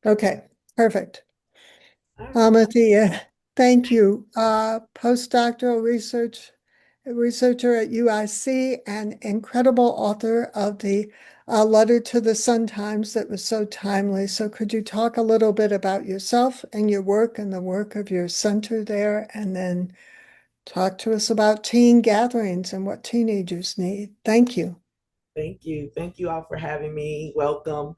Okay, perfect. All right. Almethia, thank you. Postdoctoral researcher at UIC and incredible author of the letter to the Sun-Times that was so timely. So could you talk a little bit about yourself and your work and the work of your center there, and then talk to us about teen gatherings and what teenagers need? Thank you. Thank you. Thank you all for having me. Welcome.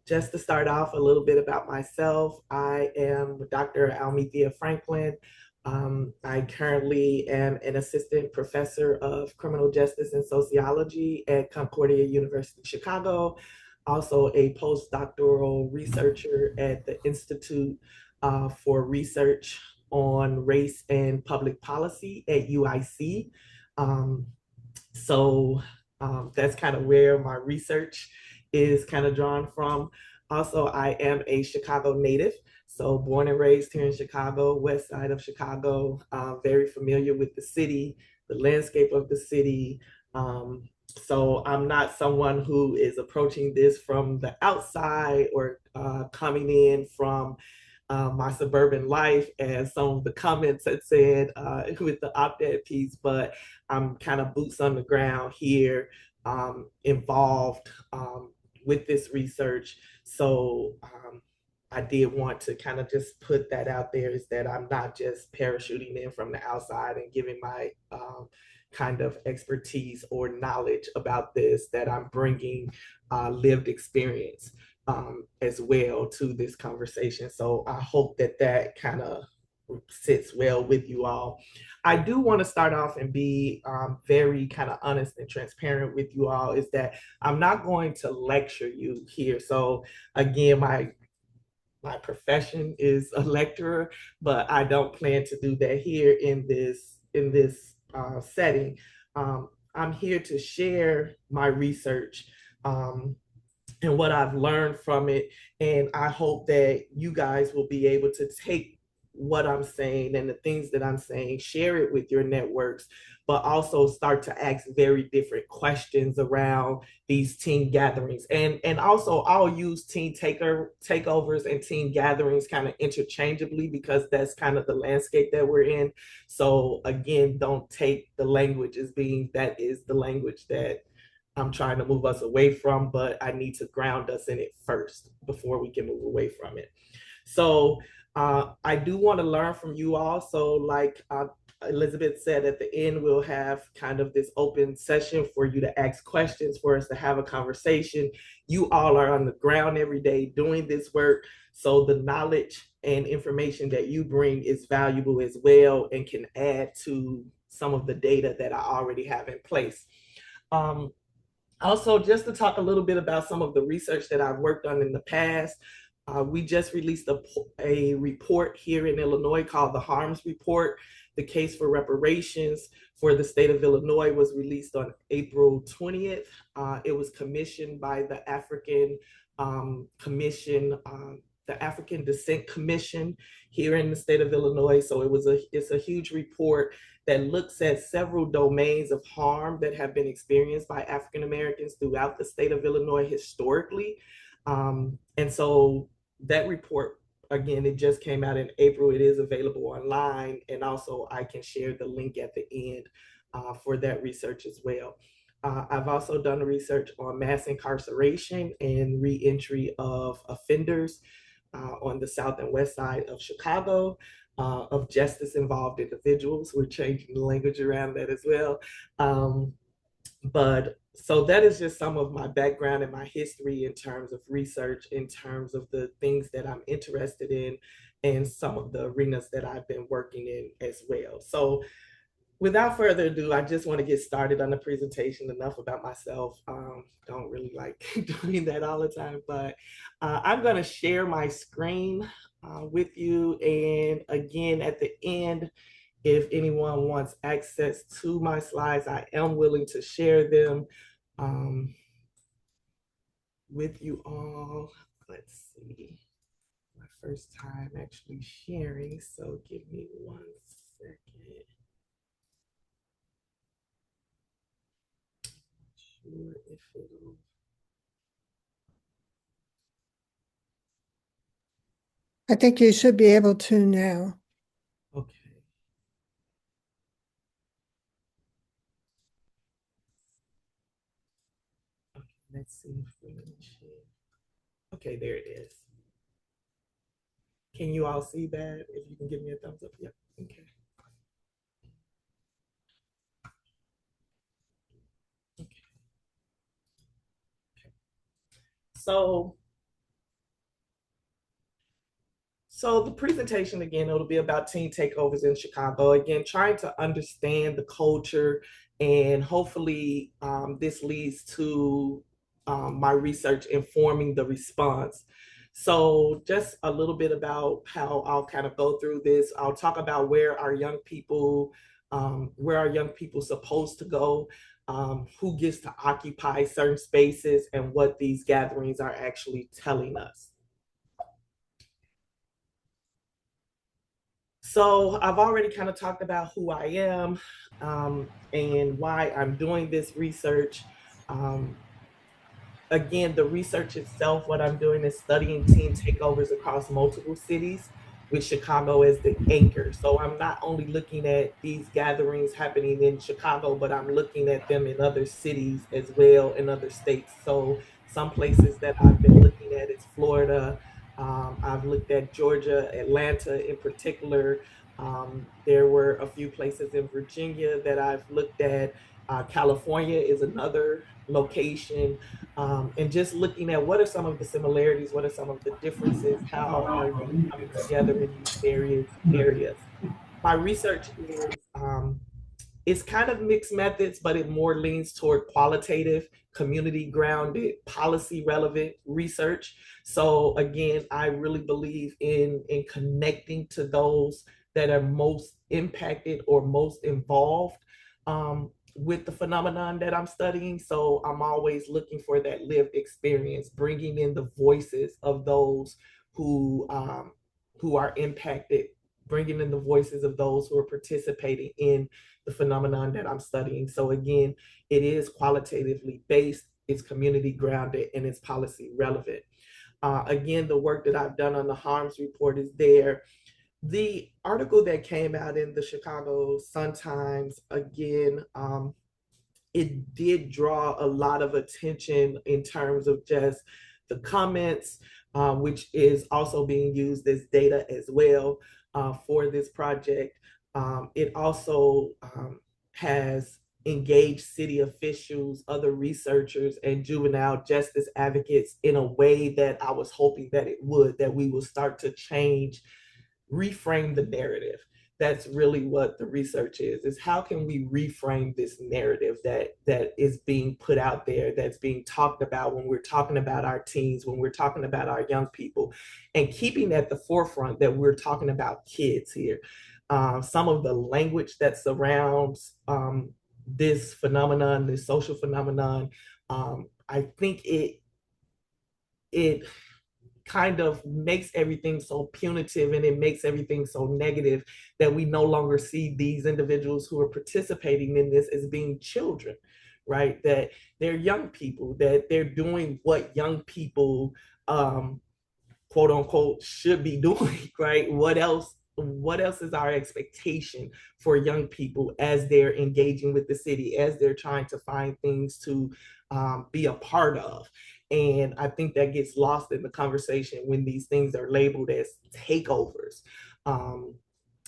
Just to start off a little bit about myself, I am Dr. Almethia Franklin. I currently am an assistant professor of criminal justice and sociology at Concordia University, Chicago. Also, a postdoctoral researcher at the Institute for Research on Race and Public Policy at UIC. Um, so that's kind of where my research is kind of drawn from. Also, I am a Chicago native. So born and raised here in Chicago, west side of Chicago, very familiar with the city, the landscape of the city. So I'm not someone who is approaching this from the outside or coming in from my suburban life, as some of the comments had said with the op-ed piece, but I'm kind of boots on the ground here, involved with this research. So I did want to kind of just put that out there, is that I'm not just parachuting in from the outside and giving my kind of expertise or knowledge about this, that I'm bringing lived experience as well to this conversation. So I hope that that kind of sits well with you all. I do want to start off and be very kind of honest and transparent with you all, is that I'm not going to lecture you here. So again, my profession is a lecturer, but I don't plan to do that here in this setting. I'm here to share my research, and what I've learned from it. And I hope that you guys will be able to take what I'm saying and the things that I'm saying, share it with your networks, but also start to ask very different questions around these team gatherings. And also I'll use takeovers and team gatherings kind of interchangeably, because that's kind of the landscape that we're in. So again, don't take the language as being that is the language that I'm trying to move us away from, but I need to ground us in it first before we can move away from it. So I do want to learn from you all. So, like Elizabeth said, at the end, we'll have kind of this open session for you to ask questions, for us to have a conversation. You all are on the ground every day doing this work. So, the knowledge and information that you bring is valuable as well, and can add to some of the data that I already have in place. Um, Also, just to talk a little bit about some of the research that I've worked on in the past, we just released a report here in Illinois called the Harms Report. The case for reparations for the state of Illinois was released on April 20th. It was commissioned by the African Commission, the African Descent Commission here in the state of Illinois. So it's a huge report that looks at several domains of harm that have been experienced by African Americans throughout the state of Illinois historically. And so that report, again, it just came out in April. It is available online. And also, I can share the link at the end for that research as well. I've also done research on mass incarceration and reentry of offenders on the south and west side of Chicago, of justice involved individuals. We're changing the language around that as well. But so that is just some of my background and my history in terms of research, in terms of the things that I'm interested in, and some of the arenas that I've been working in as well. So without further ado, I just want to get started on the presentation. Enough about myself. Don't really like doing that all the time, but I'm going to share my screen with you. And again, at the end, if anyone wants access to my slides, I am willing to share them um, with you all. Let's see, my first time actually sharing, so give me 1 second. Sure if it'll. I think you should be able to now. Okay. Okay, let's see if we can share. Okay, there it is. Can you all see that? If you can give me a thumbs up. Yeah. Okay. Okay. So So the presentation again, it'll be about teen takeovers in Chicago. Again, trying to understand the culture, and hopefully this leads to my research informing the response. So just a little bit about how I'll kind of go through this. I'll talk about where are young people supposed to go, who gets to occupy certain spaces, and what these gatherings are actually telling us. So I've already kind of talked about who I am, and why I'm doing this research. Um, Again, the research itself, what I'm doing is studying teen takeovers across multiple cities with Chicago as the anchor. So I'm not only looking at these gatherings happening in Chicago, but I'm looking at them in other cities as well, in other states. So some places that I've been looking at is Florida. I've looked at Georgia, Atlanta in particular. There were a few places in Virginia that I've looked at. California is another location, and just looking at what are some of the similarities, what are some of the differences, how are youth coming together in these various areas. My research is it's kind of mixed methods, but it more leans toward qualitative, community grounded, policy relevant research. So again, I really believe in connecting to those that are most impacted or most involved with the phenomenon that I'm studying. So I'm always looking for that lived experience, bringing in the voices of those who um, who are impacted, bringing in the voices of those who are participating in the phenomenon that I'm studying. So again, it is qualitatively based, it's community grounded, and it's policy relevant. Again, the work that I've done on the harms report is there. The article that came out in the Chicago SunTimes, again, it did draw a lot of attention in terms of just the comments, which is also being used as data as well for this project. It also has engaged city officials, other researchers, and juvenile justice advocates in a way that I was hoping that it would, that we will start to change, reframe the narrative. That's really what the research is how can we reframe this narrative that is being put out there, that's being talked about when we're talking about our teens, when we're talking about our young people, and keeping at the forefront that we're talking about kids here. Some of the language that surrounds this phenomenon, this social phenomenon, I think it kind of makes everything so punitive, and it makes everything so negative that we no longer see these individuals who are participating in this as being children, right? That they're young people, that they're doing what young people, quote unquote, should be doing, right? What else is our expectation for young people as they're engaging with the city, as they're trying to find things to be a part of? And I think that gets lost in the conversation when these things are labeled as takeovers. Um,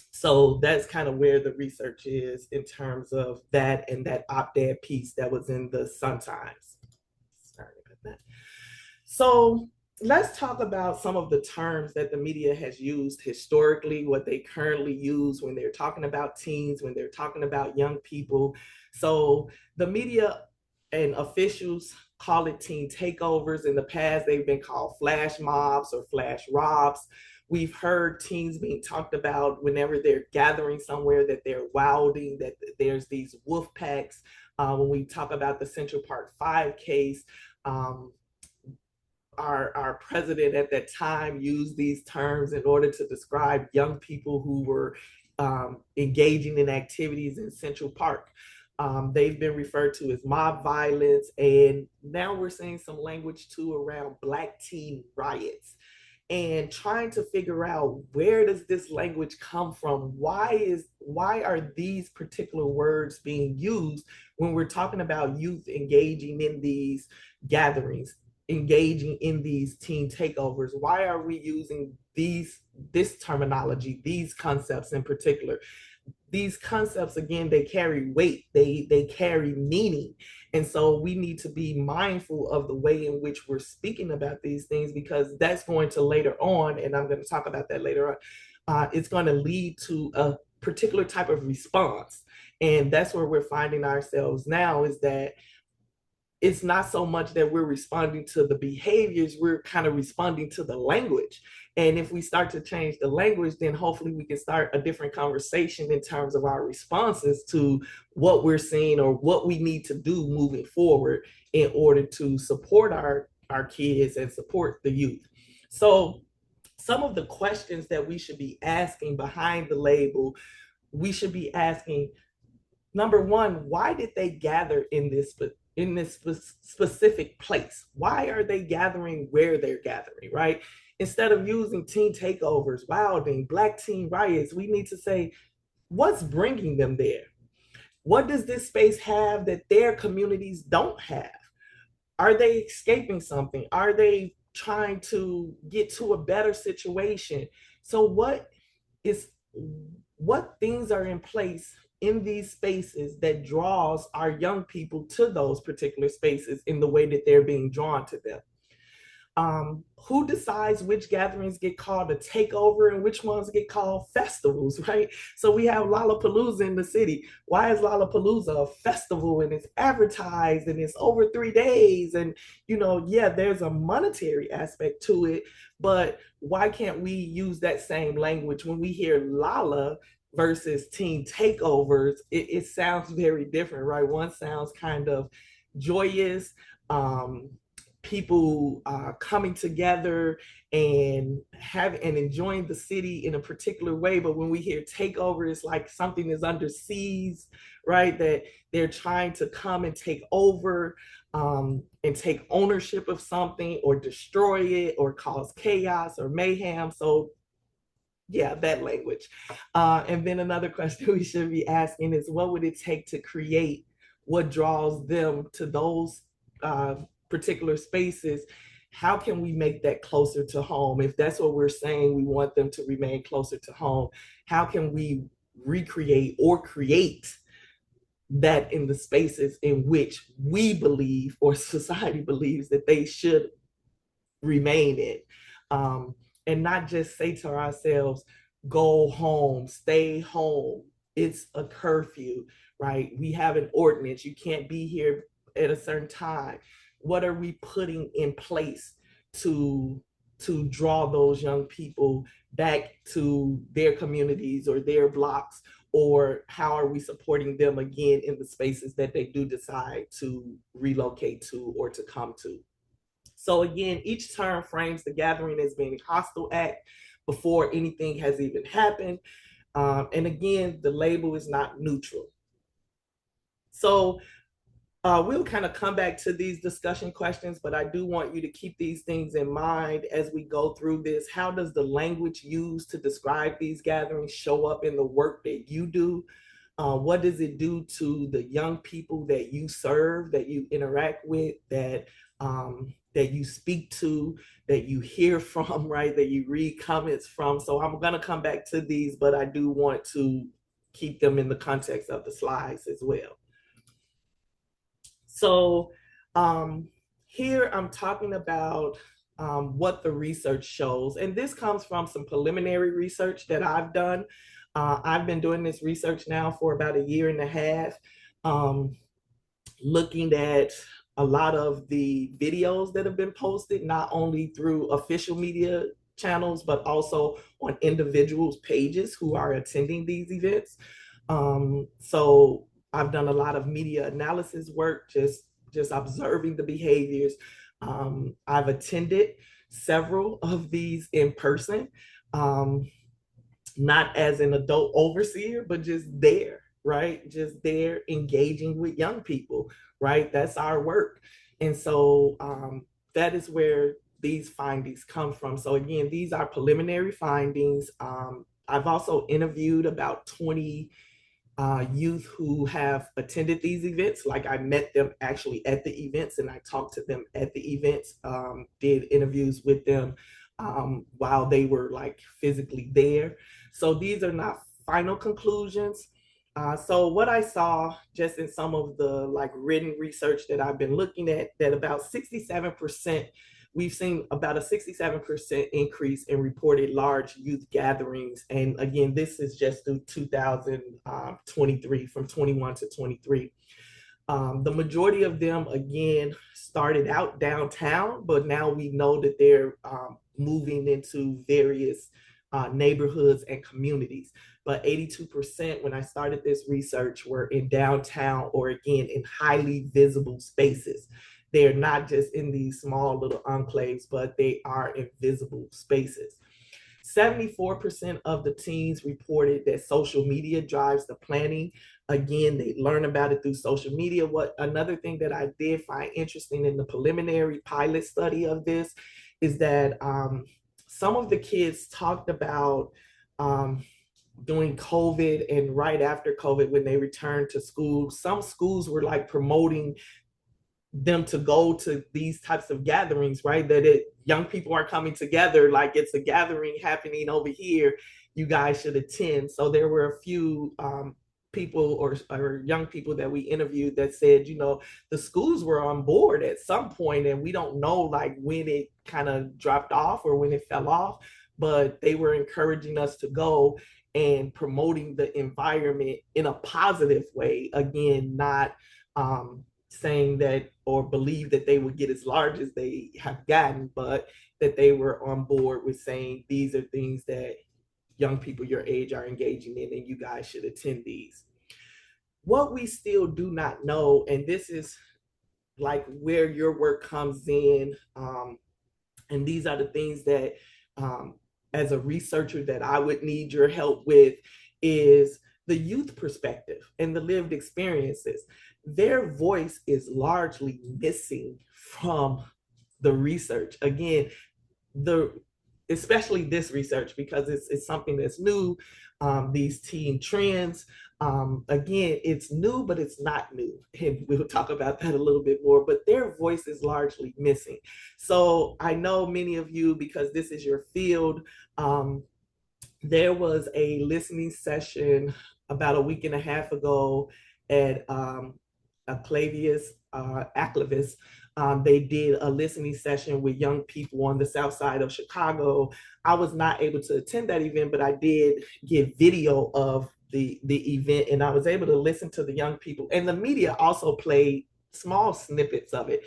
so that's kind of where the research is in terms of that, and that op-ed piece that was in the Sun Times. Sorry about that. So let's talk about some of the terms that the media has used historically, what they currently use when they're talking about teens, when they're talking about young people. So the media and officials call it teen takeovers. In the past, they've been called flash mobs or flash robs. We've heard teens being talked about whenever they're gathering somewhere, that they're wilding, that there's these wolf packs. When we talk about the Central Park 5 case, um, our president at that time used these terms in order to describe young people who were engaging in activities in Central Park. They've been referred to as mob violence, and now we're seeing some language too around Black teen riots. and trying to figure out, where does this language come from? Why are these particular words being used when we're talking about youth engaging in these gatherings, engaging in these teen takeovers? Why are we using this terminology, these concepts in particular? These concepts, again, they carry weight, they carry meaning. And so we need to be mindful of the way in which we're speaking about these things, because that's going to later on, and I'm going to talk about that later on, it's going to lead to a particular type of response. And that's where we're finding ourselves now, is that it's not so much that we're responding to the behaviors, we're kind of responding to the language. And if we start to change the language, then hopefully we can start a different conversation in terms of our responses to what we're seeing, or what we need to do moving forward in order to support our kids and support the youth. So some of the questions that we should be asking behind the label, we should be asking, number one, why did they gather in this specific place? Why are they gathering where they're gathering, right? Instead of using teen takeovers, wilding, black teen riots, we need to say, what's bringing them there? What does this space have that their communities don't have? Are they escaping something? Are they trying to get to a better situation? So is what things are in place in these spaces that draws our young people to those particular spaces in the way that they're being drawn to them? Who decides which gatherings get called a takeover and which ones get called festivals, right? So we have Lollapalooza in the city. Why is Lollapalooza a festival, and it's advertised and it's over 3 days? And, yeah, there's a monetary aspect to it, but why can't we use that same language when we hear Lala versus teen takeovers? It sounds very different, right? One sounds kind of joyous, um, people coming together and enjoying the city in a particular way. But when we hear takeover, it's like something is under siege, right? That they're trying to come and take over, and take ownership of something, or destroy it, or cause chaos or mayhem. So yeah, that language. And then another question we should be asking is, what would it take to create what draws them to those particular spaces? How can we make that closer to home? If that's what we're saying, we want them to remain closer to home. How can we recreate or create that in the spaces in which we believe, or society believes, that they should remain in? Um, and not just say to ourselves, go home, stay home. It's a curfew, right? We have an ordinance. You can't be here at a certain time. What are we putting in place to draw those young people back to their communities or their blocks? Or how are we supporting them again in the spaces that they do decide to relocate to or to come to? So again, each term frames the gathering as being a hostile act before anything has even happened. And again, the label is not neutral. So we'll kind of come back to these discussion questions, but I do want you to keep these things in mind as we go through this. How does the language used to describe these gatherings show up in the work that you do? What does it do to the young people that you serve, that you interact with, that you speak to, that you hear from, right? That you read comments from. So I'm going to come back to these, but I do want to keep them in the context of the slides as well. So here I'm talking about what the research shows. And this comes from some preliminary research that I've done. I've been doing this research now for about 1.5 years, looking at a lot of the videos that have been posted, not only through official media channels, but also on individuals' pages who are attending these events. So I've done a lot of media analysis work, just observing the behaviors. I've attended several of these in person, not as an adult overseer, but just there, right? Just there engaging with young people, right? That's our work. And so that is where these findings come from. So again, these are preliminary findings. I've also interviewed about 20 youth who have attended these events. Like I met them actually at the events and I talked to them at the events, did interviews with them while they were like physically there. So these are not final conclusions. So what I saw just in some of the like written research that I've been looking at, that about 67%, we've seen about a 67% increase in reported large youth gatherings. And again, this is just through 2023, from 21 to 23. The majority of them, again, started out downtown, but now we know that they're moving into various neighborhoods and communities. But 82% when I started this research were in downtown, or again, in highly visible spaces. They're not just in these small little enclaves, but they are in visible spaces. 74% of the teens reported that social media drives the planning. Again, they learn about it through social media. Another thing that I did find interesting in the preliminary pilot study of this is that some of the kids talked about during COVID and right after COVID, when they returned to school, some schools were like promoting them to go to these types of gatherings, right? Young people are coming together, like it's a gathering happening over here, you guys should attend. So there were a few people or young people that we interviewed that said, the schools were on board at some point, and we don't know like when it kind of dropped off or when it fell off, but they were encouraging us to go and promoting the environment in a positive way. Again, not saying that or believe that they would get as large as they have gotten, but that they were on board with saying these are things that young people your age are engaging in and you guys should attend these. What we still do not know, and this is like where your work comes in, and these are the things that as a researcher that I would need your help with, is the youth perspective and the lived experiences. Their voice is largely missing from the research. Again, especially this research, because it's something that's new. These teen trends, again, it's new, but it's not new. And we'll talk about that a little bit more, but their voice is largely missing. So I know many of you, because this is your field, there was a listening session about a week and a half ago at Clavius Aclavis. They did a listening session with young people on the south side of Chicago. I was not able to attend that event, but I did get video of the event, and I was able to listen to the young people. And the media also played small snippets of it.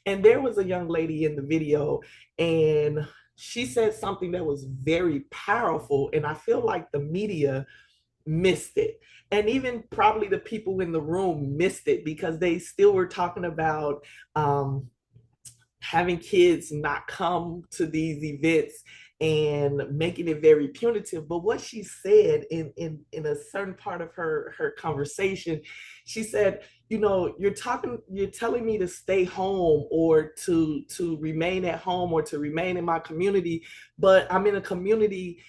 And there was a young lady in the video, and she said something that was very powerful. And I feel like the media missed it. And even probably the people in the room missed it, because they still were talking about having kids not come to these events and making it very punitive. But what she said in a certain part of her conversation, she said, you're telling me to stay home or to remain at home or to remain in my community, but I'm in a community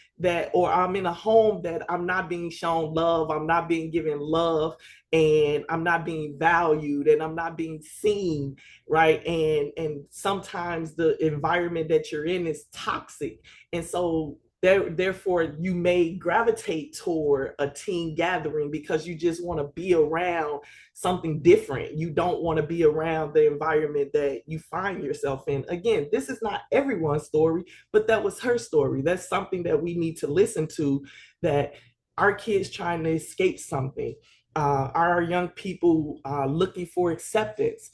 or I'm in a home that I'm not being shown love, I'm not being given love, and I'm not being valued, and I'm not being seen, right? And sometimes the environment that you're in is toxic. And so therefore you may gravitate toward a teen gathering because you just want to be around something different. You don't want to be around the environment that you find yourself in. Again, this is not everyone's story, but that was her story. That's something that we need to listen to, that our kids trying to escape something, our young people looking for acceptance.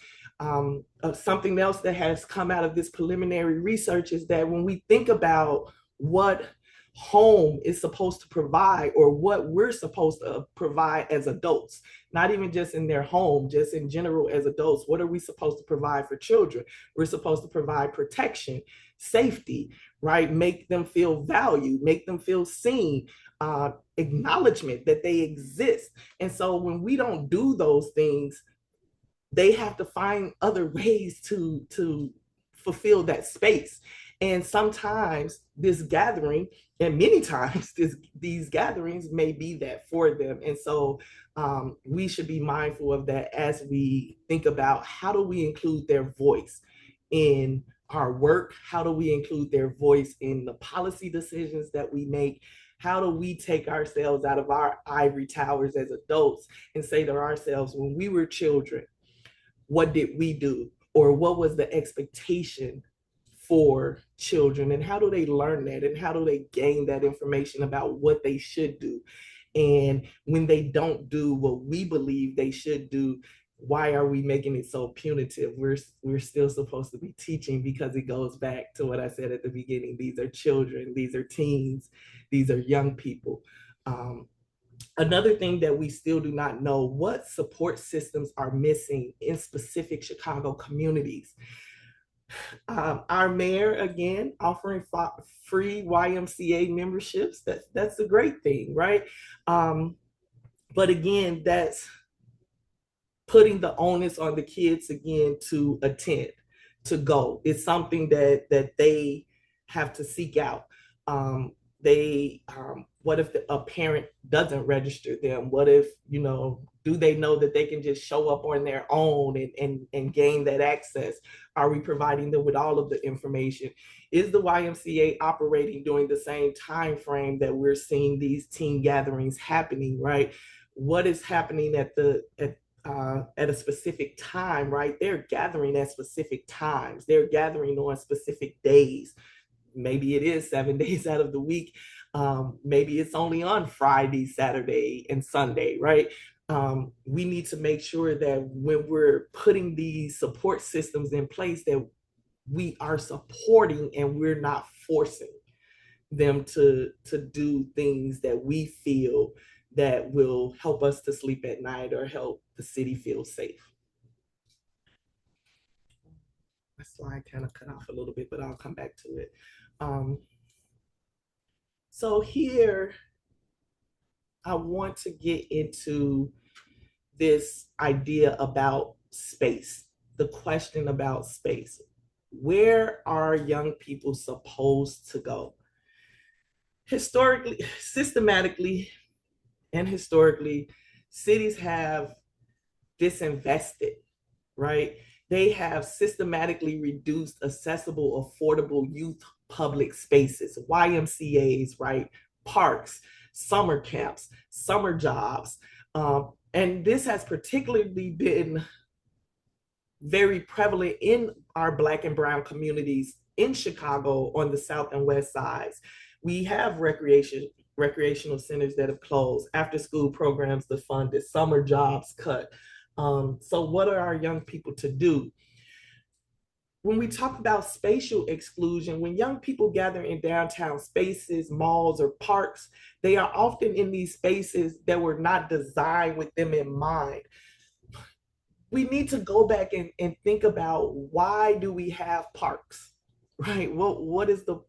Something else that has come out of this preliminary research is that when we think about what home is supposed to provide, or what we're supposed to provide as adults, not even just in their home, just in general as adults, what are we supposed to provide for children? We're supposed to provide protection, safety, right? Make them feel valued, make them feel seen, acknowledgement that they exist. And so when we don't do those things, they have to find other ways to fulfill that space. And sometimes this gathering, and many times these gatherings may be that for them. And so we should be mindful of that as we think about how do we include their voice in our work? How do we include their voice in the policy decisions that we make? How do we take ourselves out of our ivory towers as adults and say to ourselves, when we were children, what did we do? Or what was the expectation for children? And how do they learn that? And how do they gain that information about what they should do? And when they don't do what we believe they should do, why are we making it so punitive? We're still supposed to be teaching, because it goes back to what I said at the beginning. These are children, these are teens, these are young people. Another thing that we still do not know, what support systems are missing in specific Chicago communities. Our mayor, again, offering free YMCA memberships. That's a great thing, right? But again, that's putting the onus on the kids again to attend, to go. It's something that they have to seek out. What if a parent doesn't register them? What if, do they know that they can just show up on their own and gain that access? Are we providing them with all of the information? Is the YMCA operating during the same time frame that we're seeing these teen gatherings happening, right? What is happening at a specific time, right? They're gathering at specific times. They're gathering on specific days. Maybe it is 7 days out of the week. Maybe it's only on Friday, Saturday, and Sunday, right? We need to make sure that when we're putting these support systems in place, that we are supporting and we're not forcing them to do things that we feel that will help us to sleep at night or help the city feel safe. My slide kind of cut off a little bit, but I'll come back to it. So here, I want to get into this idea about space, the question about space. Where are young people supposed to go? Historically, systematically, and historically, cities have disinvested, right? They have systematically reduced accessible, affordable youth public spaces, YMCAs, right? Parks, summer camps, summer jobs. And this has particularly been very prevalent in our Black and Brown communities in Chicago on the South and West sides. We have recreational centers that have closed, after school programs defunded, summer jobs cut. So what are our young people to do? When we talk about spatial exclusion, when young people gather in downtown spaces, malls, or parks, they are often in these spaces that were not designed with them in mind. We need to go back and think about, why do we have parks, right? What is the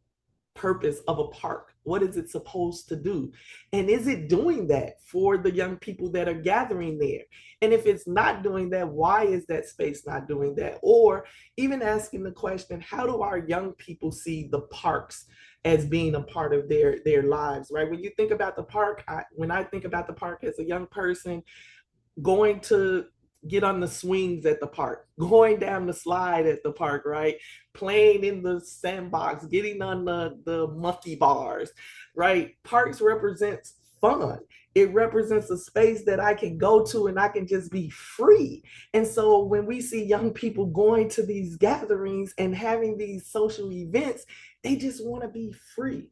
purpose of a park? What is it supposed to do? And is it doing that for the young people that are gathering there? And if it's not doing that, why is that space not doing that? Or even asking the question, how do our young people see the parks as being a part of their lives, right? When you think about the park, when I think about the park as a young person, going to get on the swings at the park, going down the slide at the park, right? Playing in the sandbox, getting on the monkey bars, right? Parks represents fun. It represents a space that I can go to and I can just be free. And so when we see young people going to these gatherings and having these social events, they just want to be free.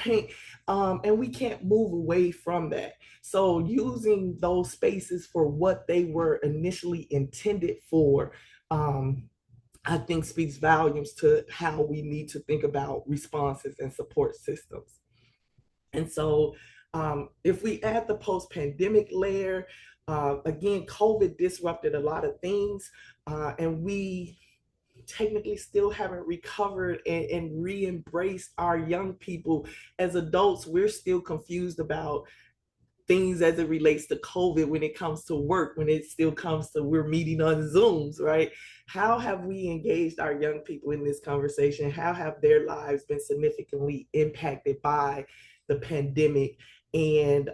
Right? And we can't move away from that. So using those spaces for what they were initially intended for, I think speaks volumes to how we need to think about responses and support systems. And so if we add the post-pandemic layer, again, COVID disrupted a lot of things, and we technically still haven't recovered and re-embraced our young people. As adults, we're still confused about things as it relates to COVID when it comes to work, when it still comes to we're meeting on Zooms, right? How have we engaged our young people in this conversation? How have their lives been significantly impacted by the pandemic? And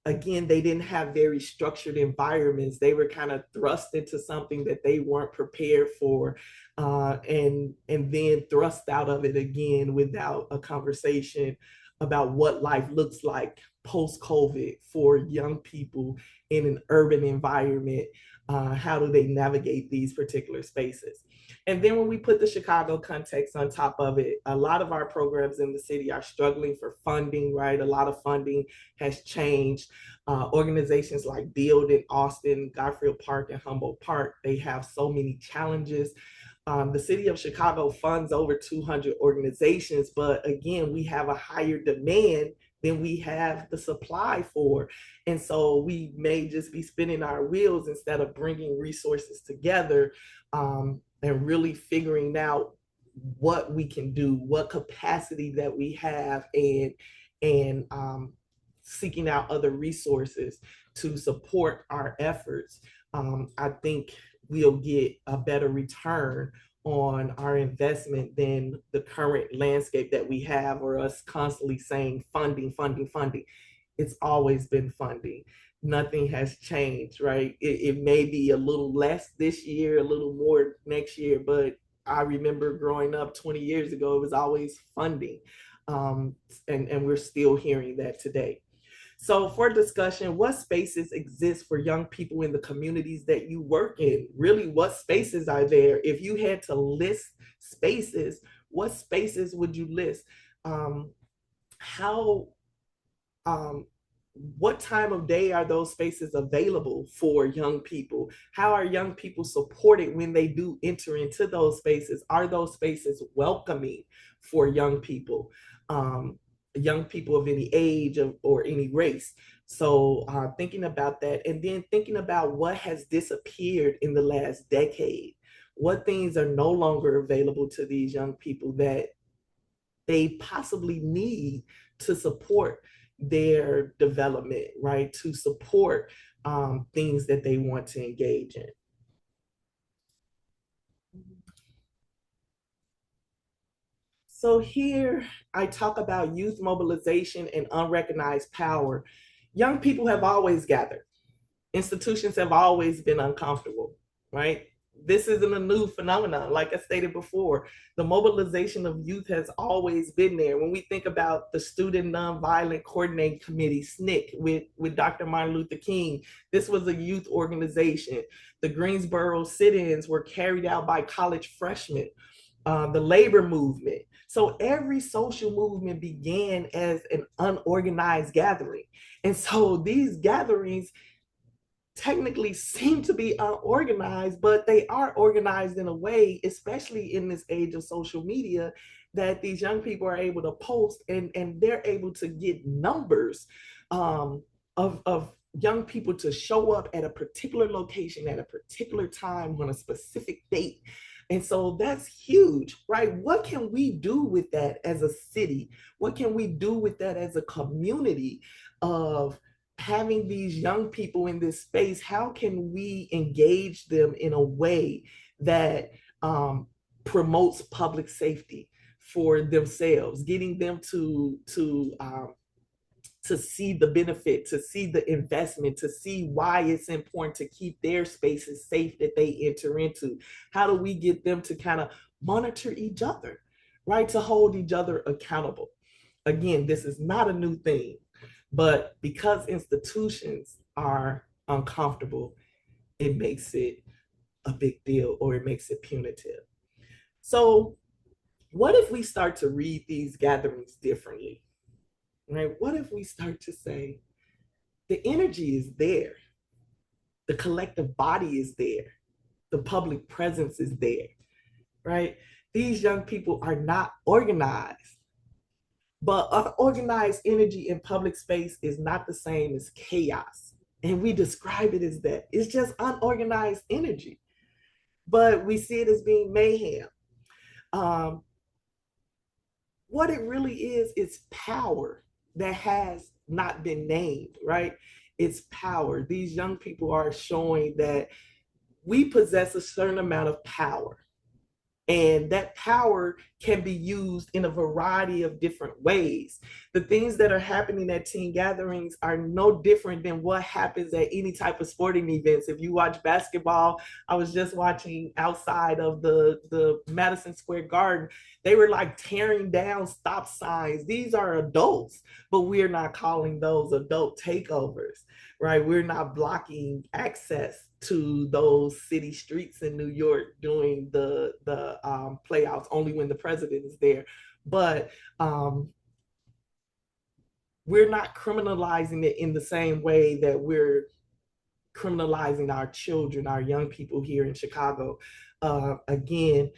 again, they didn't have very structured environments. They were kind of thrust into something that they weren't prepared for, and then thrust out of it again without a conversation about what life looks like post COVID for young people in an urban environment. How do they navigate these particular spaces? And then when we put the Chicago context on top of it, a lot of our programs in the city are struggling for funding, right? A lot of funding has changed. Organizations like Build in Austin, Garfield Park, and Humboldt Park, they have so many challenges. The city of Chicago funds over 200 organizations, but again, we have a higher demand than we have the supply for. And so we may just be spinning our wheels instead of bringing resources together, and really figuring out what we can do, what capacity that we have, and seeking out other resources to support our efforts. I think we'll get a better return on our investment than the current landscape that we have, or us constantly saying funding, funding, funding. It's always been funding. Nothing has changed, right? It may be a little less this year, a little more next year, but I remember growing up 20 years ago, it was always funding. And we're still hearing that today. So, for discussion, what spaces exist for young people in the communities that you work in? Really, what spaces are there? If you had to list spaces, what spaces would you list? How um, what time of day are those spaces available for young people? How are young people supported when they do enter into those spaces? Are those spaces welcoming for young people? Young people of any age or any race. So thinking about that, and then thinking about what has disappeared in the last decade. What things are no longer available to these young people that they possibly need to support their development, right? To support things that they want to engage in. So here I talk about youth mobilization and unrecognized power. Young people have always gathered. Institutions have always been uncomfortable, right? This isn't a new phenomenon. Like I stated before, the mobilization of youth has always been there. When we think about the Student Nonviolent Coordinating Committee, SNCC, with Dr. Martin Luther King, this was a youth organization. The Greensboro sit-ins were carried out by college freshmen. The labor movement. So every social movement began as an unorganized gathering. And so these gatherings technically seem to be unorganized, but they are organized in a way, especially in this age of social media, that these young people are able to post, and they're able to get numbers of young people to show up at a particular location at a particular time on a specific date. And so that's huge, right? What can we do with that as a city? What can we do with that as a community of having these young people in this space? How can we engage them in a way that promotes public safety for themselves, getting them to see the benefit, to see the investment, to see why it's important to keep their spaces safe that they enter into? How do we get them to kind of monitor each other, right? To hold each other accountable. Again, this is not a new thing, but because institutions are uncomfortable, it makes it a big deal, or it makes it punitive. So, what if we start to read these gatherings differently? Right? What if we start to say the energy is there, the collective body is there, the public presence is there, right? These young people are not organized, but unorganized energy in public space is not the same as chaos. And we describe it as that. It's just unorganized energy, but we see it as being mayhem. Um, what it really is power that has not been named, right? It's power. These young people are showing that we possess a certain amount of power, and that power can be used in a variety of different ways. The things that are happening at teen gatherings are no different than what happens at any type of sporting events. If you watch basketball, I was just watching outside of the Madison Square Garden. They were like tearing down stop signs. These are adults, but we're not calling those adult takeovers, right? We're not blocking access to those city streets in New York during the playoffs, only when the president is there. But we're not criminalizing it in the same way that we're criminalizing our children, our young people here in Chicago. Again,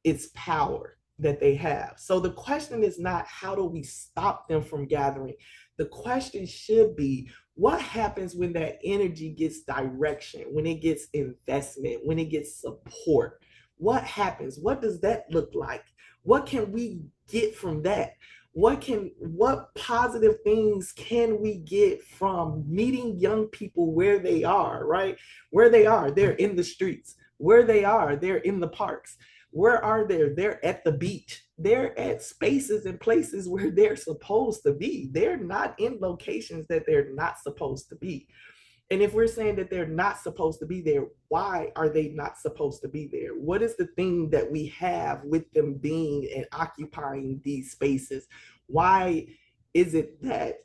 it's power that they have. So the question is not how do we stop them from gathering? The question should be what happens when that energy gets direction, when it gets investment, when it gets support? What happens? What does that look like? What can we get from that? What positive things can we get from meeting young people where they are, right? Where they are, they're in the streets. Where they are, they're in the parks. Where are they? They're at the beach. They're at spaces and places where they're supposed to be. They're not in locations that they're not supposed to be. And if we're saying that they're not supposed to be there, why are they not supposed to be there? What is the thing that we have with them being and occupying these spaces? Why is it that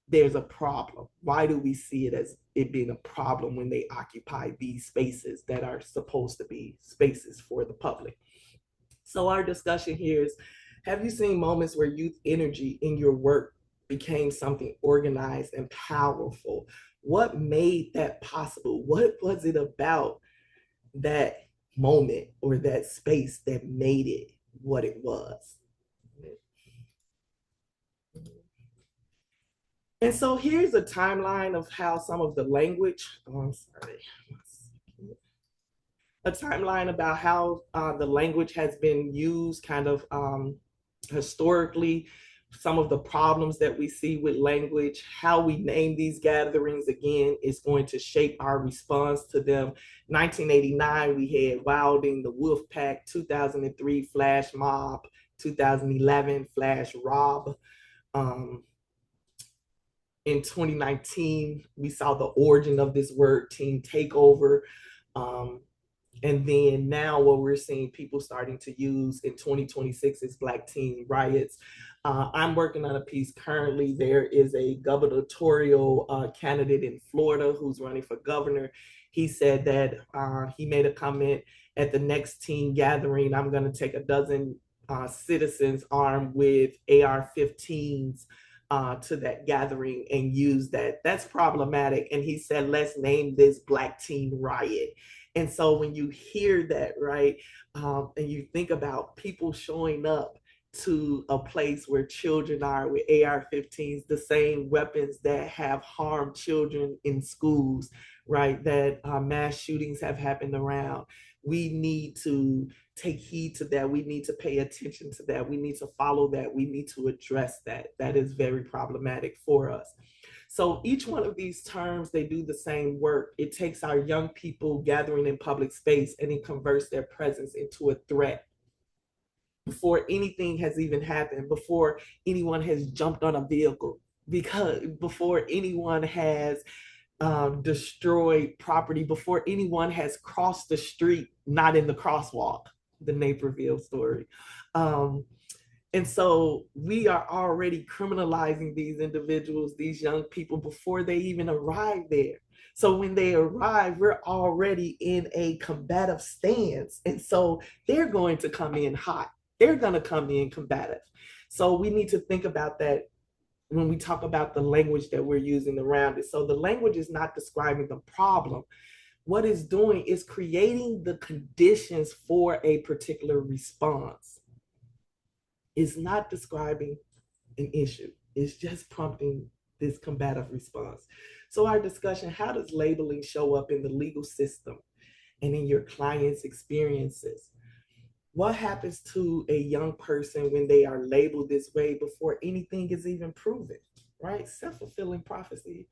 there's a problem? Why do we see it as it being a problem when they occupy these spaces that are supposed to be spaces for the public? So our discussion here is, have you seen moments where youth energy in your work became something organized and powerful? What made that possible? What was it about that moment or that space that made it what it was? And so here's a timeline of how some of the language, oh, I'm sorry, a timeline about how the language has been used kind of historically, some of the problems that we see with language, how we name these gatherings again is going to shape our response to them. 1989, we had Wilding, the Wolf Pack, 2003, Flash Mob, 2011, Flash Rob. Um, in 2019, we saw the origin of this word, teen takeover. Um, and then now what we're seeing people starting to use in 2026 is Black teen riots. I'm working on a piece currently. There is a gubernatorial candidate in Florida who's running for governor. He said that he made a comment at the next teen gathering, I'm going to take a dozen citizens armed with AR-15s to that gathering and use that. That's problematic. And he said, let's name this Black teen riot. And so when you hear that, right, and you think about people showing up to a place where children are with AR-15s, the same weapons that have harmed children in schools, right, that mass shootings have happened around. We need to take heed to that. We need to pay attention to that. We need to follow that. We need to address that. That is very problematic for us. So each one of these terms, they do the same work. It takes our young people gathering in public space and it converts their presence into a threat before anything has even happened, before anyone has jumped on a vehicle, because before anyone has destroyed property, before anyone has crossed the street, not in the crosswalk, the Naperville story. And so we are already criminalizing these individuals, these young people, before they even arrive there. So when they arrive, we're already in a combative stance. And so they're going to come in hot. They're going to come in combative. So we need to think about that when we talk about the language that we're using around it. So the language is not describing the problem. What it's doing is creating the conditions for a particular response. It's not describing an issue. It's just prompting this combative response. So our discussion, how does labeling show up in the legal system and in your clients' experiences? What happens to a young person when they are labeled this way before anything is even proven? right? Self-fulfilling prophecy.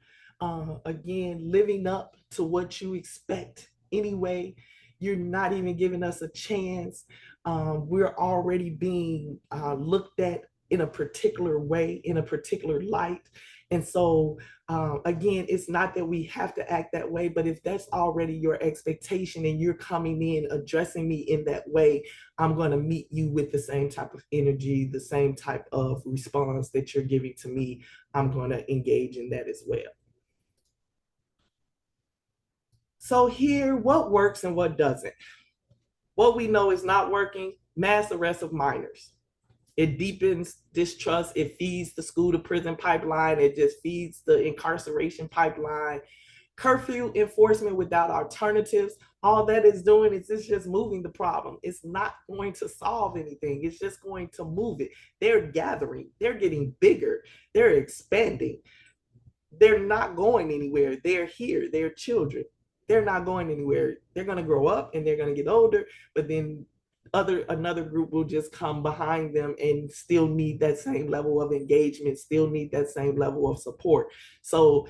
Again, living up to what you expect anyway. You're not even giving us a chance. We're already being looked at in a particular way, in a particular light. And so, again, it's not that we have to act that way, but if that's already your expectation and you're coming in addressing me in that way, I'm going to meet you with the same type of energy, the same type of response that you're giving to me. I'm going to engage in that as well. So, here, what works and what doesn't? What we know is not working: mass arrest of minors. It deepens distrust. It feeds the school to prison pipeline. It just feeds the incarceration pipeline. Curfew enforcement without alternatives, all that is doing is it's just moving the problem. It's not going to solve anything. It's just going to move it. They're gathering, they're getting bigger, they're expanding. They're not going anywhere. They're here. They're children. They're not going anywhere. They're going to grow up and they're going to get older, but then another group will just come behind them and still need that same level of engagement, still need that same level of support. So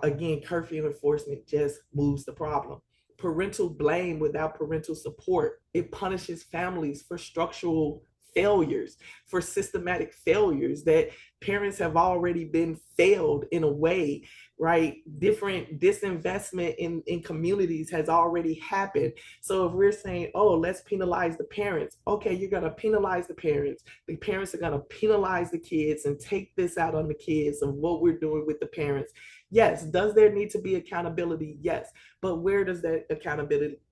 again, curfew enforcement just moves the problem. Parental blame without parental support, it punishes families for structural failures, for systematic failures that parents have already been failed in a way, right? Different disinvestment in communities has already happened. So if we're saying, oh, let's penalize the parents, okay, you're going to penalize the parents are going to penalize the kids and take this out on the kids of what we're doing with the parents. Yes. Does there need to be accountability? Yes. But where does that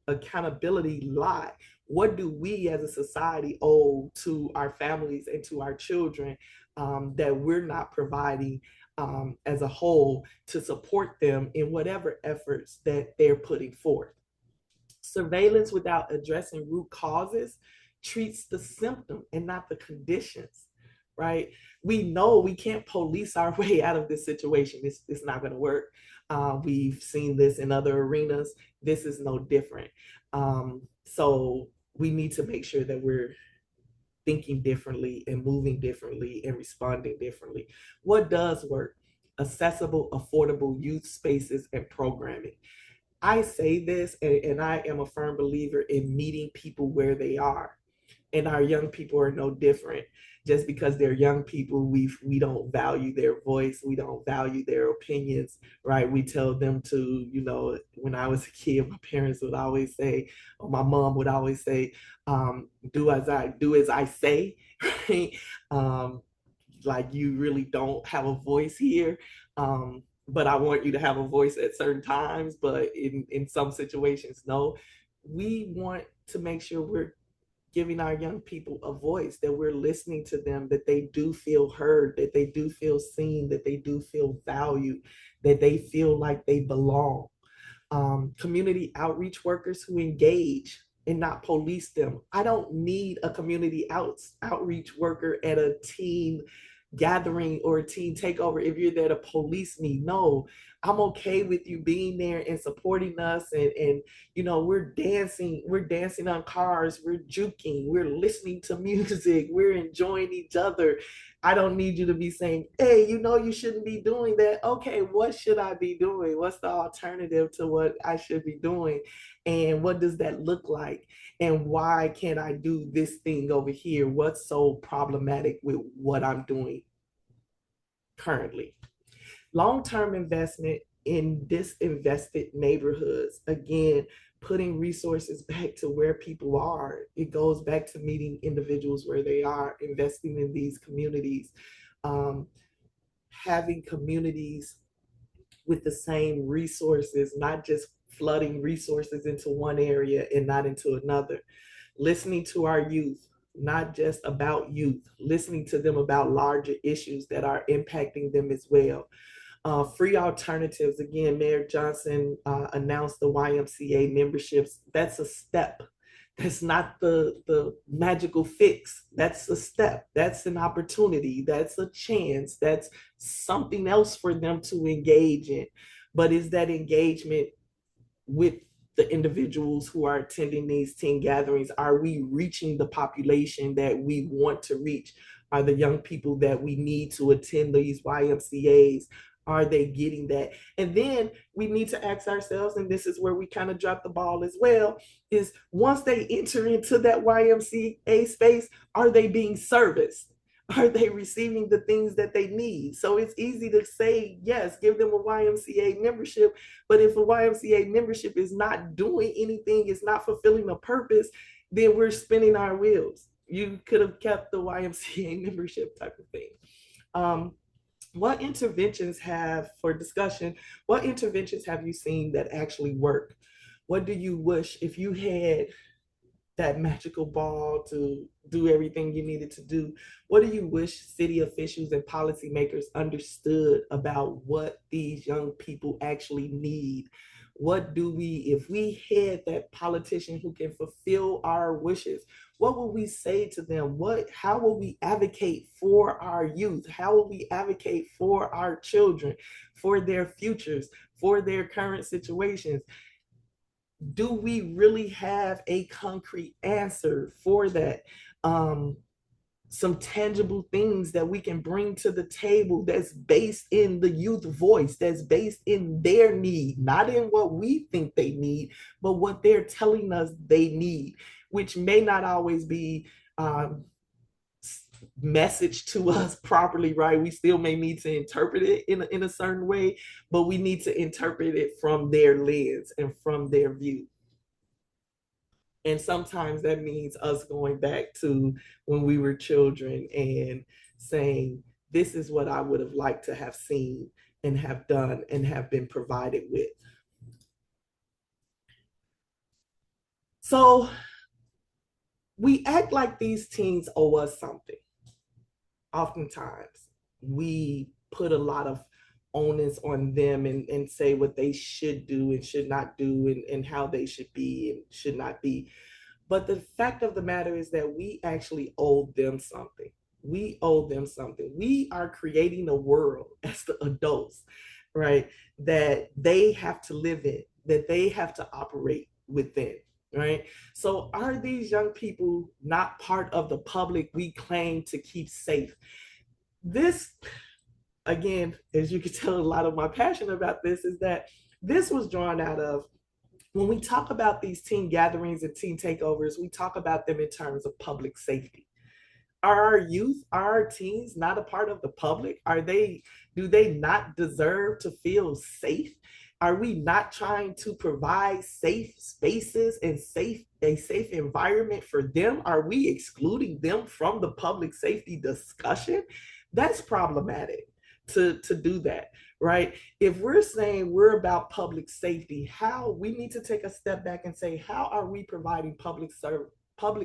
accountability lie? What do we as a society owe to our families and to our children that we're not providing as a whole to support them in whatever efforts that they're putting forth? Surveillance without addressing root causes treats the symptom and not the conditions, right? We know we can't police our way out of this situation. It's not going to work. We've seen this in other arenas. This is no different. So we need to make sure that we're thinking differently and moving differently and responding differently. What does work? Accessible, affordable youth spaces and programming. I say this, and I am a firm believer in meeting people where they are. And our young people are no different. Just because they're young people, we don't value their voice, we don't value their opinions, right? We tell them to, when I was a kid, my parents would always say, or my mom would always say, do as I say, right? Like you really don't have a voice here. But I want you to have a voice at certain times, but in some situations, no. We want to make sure we're giving our young people a voice, that we're listening to them, that they do feel heard, that they do feel seen, that they do feel valued, that they feel like they belong. Community outreach workers who engage and not police them. I don't need a community outreach worker at a teen gathering or a teen takeover if you're there to police me. No, I'm okay with you being there and supporting us, and we're dancing on cars, we're juking, we're listening to music, we're enjoying each other. I don't need you to be saying, hey, you shouldn't be doing that. Okay, what should I be doing? What's the alternative to what I should be doing? And what does that look like? And why can't I do this thing over here? What's so problematic with what I'm doing currently? Long-term investment in disinvested neighborhoods. Again, putting resources back to where people are. It goes back to meeting individuals where they are, investing in these communities, um, having communities with the same resources, not just flooding resources into one area and not into another. Listening to our youth, not just about youth, listening to them about larger issues that are impacting them as well. Free alternatives. Again, Mayor Johnson announced the YMCA memberships. That's a step. That's not the magical fix. That's a step. That's an opportunity. That's a chance. That's something else for them to engage in. But is that engagement with the individuals who are attending these teen gatherings? Are we reaching the population that we want to reach? Are the young people that we need to attend these YMCAs, are they getting that? And then we need to ask ourselves, and this is where we kind of drop the ball as well, is once they enter into that YMCA space, are they being serviced? Are they receiving the things that they need? So it's easy to say, yes, give them a YMCA membership. But if a YMCA membership is not doing anything, it's not fulfilling a purpose, then we're spinning our wheels. You could have kept the YMCA membership type of thing. What interventions have, for discussion, what interventions have you seen that actually work? What do you wish, if you had that magical ball to do everything you needed to do, what do you wish city officials and policymakers understood about what these young people actually need? What do we, if we had that politician who can fulfill our wishes, what will we say to them? How will we advocate for our youth? How will we advocate for our children, for their futures, for their current situations? Do we really have a concrete answer for that? Some tangible things that we can bring to the table that's based in the youth voice, that's based in their need, not in what we think they need, but what they're telling us they need, which may not always be message to us properly, right? We still may need to interpret it in a certain way, but we need to interpret it from their lens and from their view. And sometimes that means us going back to when we were children and saying, this is what I would have liked to have seen and have done and have been provided with. So we act like these teens owe us something. Oftentimes, we put a lot of onus on them and say what they should do and should not do, and how they should be and should not be. But the fact of the matter is that we actually owe them something. We owe them something. We are creating a world as the adults, right, that they have to live in, that they have to operate within, right? So are these young people not part of the public we claim to keep safe? This, again, as you can tell, a lot of my passion about this is that this was drawn out of, when we talk about these teen gatherings and teen takeovers, we talk about them in terms of public safety. Are our youth, are our teens not a part of the public? Do they not deserve to feel safe? Are we not trying to provide safe spaces and a safe environment for them? Are we excluding them from the public safety discussion? That's problematic to do that, right? If we're saying we're about public safety, how we need to take a step back and say, how are we providing public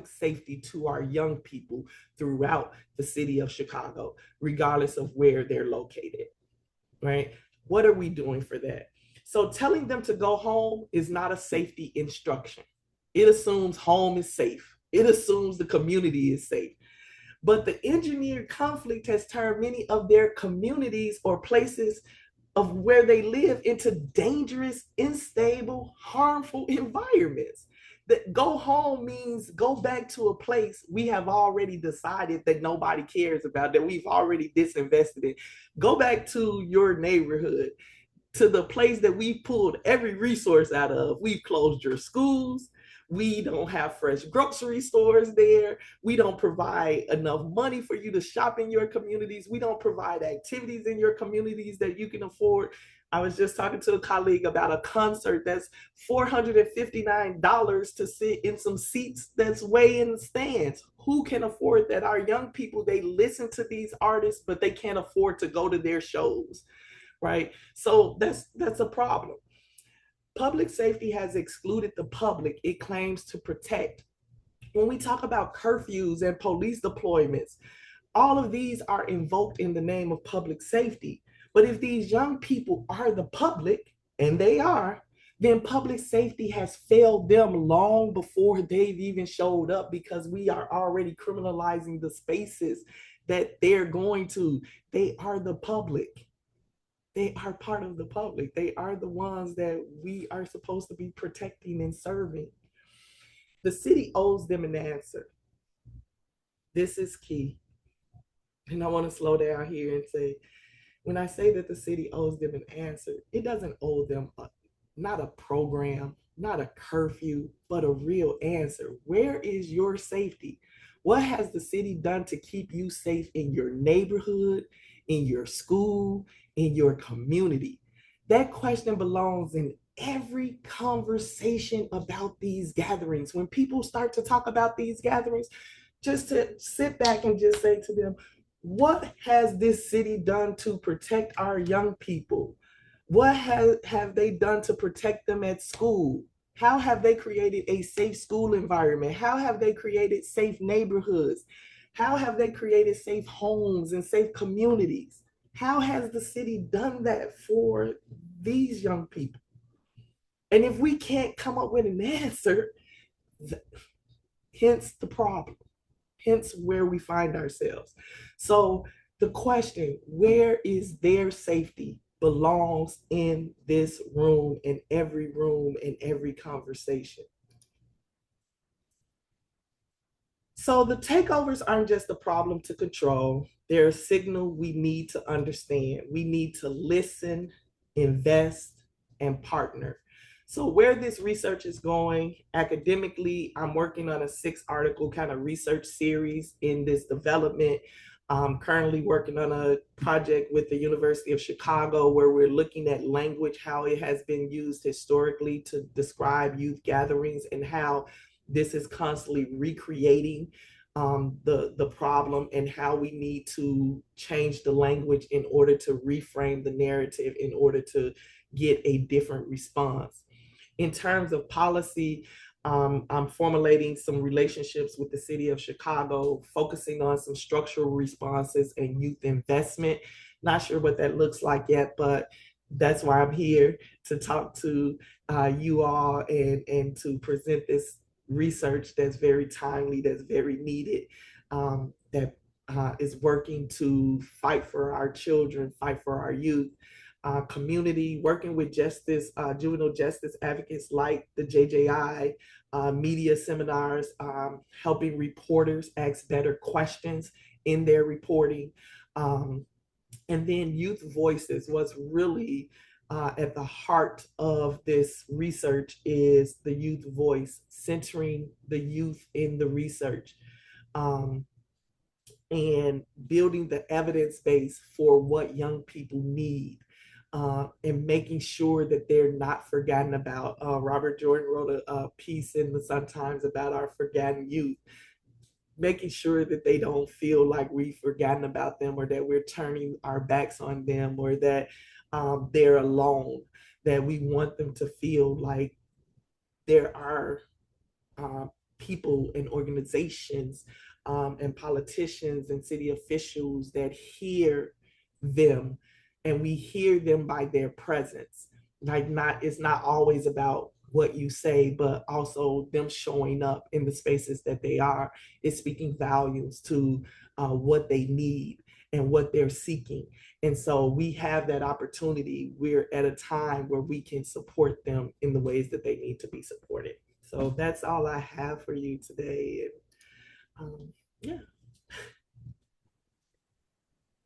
safety to our young people throughout the city of Chicago, regardless of where they're located, right? What are we doing for that? So telling them to go home is not a safety instruction. It assumes home is safe. It assumes the community is safe. But the engineered conflict has turned many of their communities or places of where they live into dangerous, unstable, harmful environments. That go home means go back to a place we have already decided that nobody cares about, that we've already disinvested in. Go back to your neighborhood, to the place that we've pulled every resource out of. We've closed your schools. We don't have fresh grocery stores there. We don't provide enough money for you to shop in your communities. We don't provide activities in your communities that you can afford. I was just talking to a colleague about a concert that's $459 to sit in some seats that's way in the stands. Who can afford that? Our young people, they listen to these artists, but they can't afford to go to their shows, right? So that's a problem. Public safety has excluded the public it claims to protect. When we talk about curfews and police deployments, all of these are invoked in the name of public safety. But if these young people are the public, and they are, then public safety has failed them long before they've even showed up, because we are already criminalizing the spaces that they're going to. They are the public. they are part of the public. They are the ones that we are supposed to be protecting and serving. The city owes them an answer. This is key. And I want to slow down here and say, when I say that the city owes them an answer, it doesn't owe them not a program, not a curfew, but a real answer. Where is your safety? What has the city done to keep you safe in your neighborhood, in your school, in your community? That question belongs in every conversation about these gatherings. When people start to talk about these gatherings, just to sit back and just say to them, what has this city done to protect our young people? What have they done to protect them at school? How have they created a safe school environment? How have they created safe neighborhoods? How have they created safe homes and safe communities? How has the city done that for these young people? And if we can't come up with an answer, hence the problem, hence where we find ourselves. So the question, where is their safety, belongs in this room, in every conversation. So the takeovers aren't just a problem to control. They're a signal we need to understand. We need to listen, invest, and partner. So where this research is going academically, I'm working on a 6 article kind of research series in this development. I'm currently working on a project with the University of Chicago where we're looking at language, how it has been used historically to describe youth gatherings, and how this is constantly recreating the problem, and how we need to change the language in order to reframe the narrative in order to get a different response. In terms of policy, I'm formulating some relationships with the city of Chicago, focusing on some structural responses and youth investment. Not sure what that looks like yet, but that's why I'm here, to talk to you all and to present this research that's very timely, that's very needed, that is working to fight for our children, fight for our youth. Community, working with juvenile justice advocates like the JJI, media seminars, helping reporters ask better questions in their reporting. And then youth voices. What's really at the heart of this research is the youth voice, centering the youth in the research. And building the evidence base for what young people need, and making sure that they're not forgotten about. Robert Jordan wrote a piece in the SunTimes about our forgotten youth, making sure that they don't feel like we've forgotten about them, or that we're turning our backs on them, or that they're alone, that we want them to feel like there are uh, people and organizations, and politicians and city officials that hear them, and we hear them by their presence. Like, not, it's not always about what you say, but also them showing up in the spaces that they are. It's speaking values to what they need and what they're seeking. And so we have that opportunity. We're at a time where we can support them in the ways that they need to be supported. So that's all I have for you today. Yeah.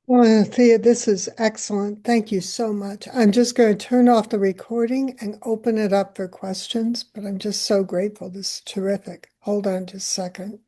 Well, Thea, this is excellent. Thank you so much. I'm just going to turn off the recording and open it up for questions, but I'm just so grateful. This is terrific. Hold on just a second.